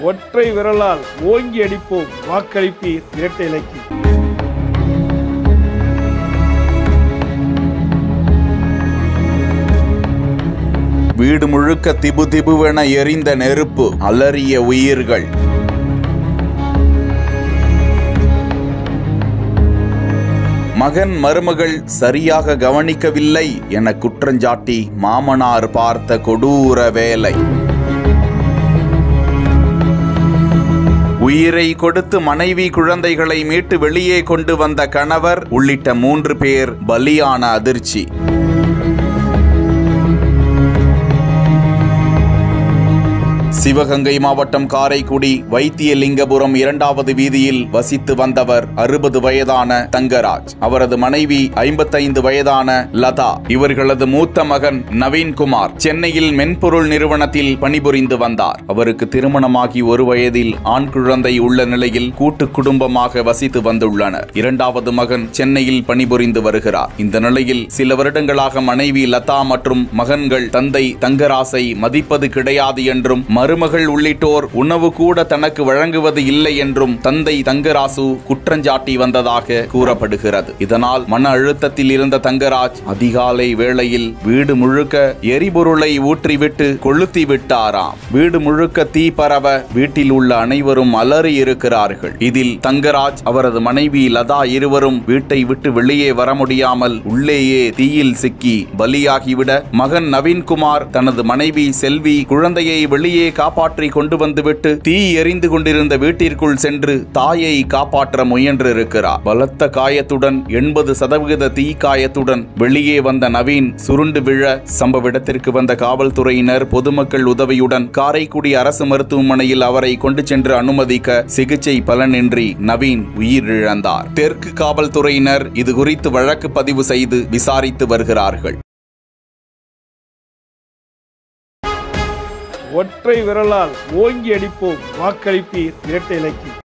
ஒற்றை விரலால் ஓங்கி அடிப்போம், வாக்களிப்பீர் இரட்டை இலக்கு. வீடு முழுக்க திபு திபுவென எரிந்த நெருப்பு, அலறிய உயிர்கள். மகன் மருமகள் சரியாக கவனிக்கவில்லை என குற்றஞ்சாட்டி மாமனார் பார்த்த கொடூர வேலை. உயிரை கொடுத்து மனைவி குழந்தைகளை மீட்டு வெளியே கொண்டு வந்த கணவர் உள்ளிட்ட 3 பேர் பலியான அதிர்ச்சி. சிவகங்கை மாவட்டம் காரைக்குடி வைத்தியலிங்கபுரம் 2வது வீதியில் வசித்து வந்தவர் 60 வயதான தங்கராஜ். அவரது மனைவி 55 வயதான லதா. இவர்களது மூத்த மகன் நவீன்குமார் சென்னையில் மென்பொருள் நிறுவனத்தில் பணிபுரிந்து வந்தார். அவருக்கு திருமணமாகி 1 வயதில் ஆண் குழந்தை உள்ள நிலையில் கூட்டு குடும்பமாக வசித்து வந்துள்ளனர். 2வது மகன் சென்னையில் பணிபுரிந்து வருகிறார். இந்த நிலையில் சில வருடங்களாக மனைவி லதா மற்றும் மகன்கள் தந்தை தங்கராசை மதிப்பது கிடையாது என்றும் மருமகள் உள்ளிட்டோர் உணவு கூட தனக்கு வழங்குவது இல்லை என்றும் தந்தை தங்கராசு குற்றஞ்சாட்டி வந்ததாக கூறப்படுகிறது. இதனால் மன அழுத்தத்தில் இருந்த தங்கராஜ் அதிகாலை வேளையில் வீடு முழுக்க எரிபொருளை ஊற்றிவிட்டு கொளுத்தி விட்டாராம். வீடு முழுக்க தீ பரவ வீட்டில் உள்ள அனைவரும் அலறி இருக்கிறார்கள். இதில் தங்கராஜ் அவரது மனைவி லதா இருவரும் வீட்டை விட்டு வெளியே வர முடியாமல் உள்ளேயே தீயில் சிக்கி பலியாகிவிட, மகன் நவீன்குமார் தனது மனைவி செல்வி குழந்தையை வெளியே காப்பாற்றி கொண்டு வந்துவிட்டு தீ எரிந்து கொண்டிருந்த வீட்டிற்குள் சென்று தாயை காப்பாற்ற முயன்றிருக்கிறார். பலத்த காயத்துடன் 80% தீ காயத்துடன் வெளியே வந்த நவீன் சுருண்டு விழ, சம்பவ இடத்திற்கு வந்த காவல்துறையினர் பொதுமக்கள் உதவியுடன் காரைக்குடி அரசு மருத்துவமனையில் அவரை கொண்டு சென்று அனுமதிக்க சிகிச்சை பலனின்றி நவீன் உயிரிழந்தார். தெற்கு காவல்துறையினர் இதுகுறித்து வழக்கு பதிவு செய்து விசாரித்து வருகிறார்கள். ஒற்றை விரலால் ஓங்கி அடிப்போம், வாக்களிப்பீர் இரட்டை இலக்கு.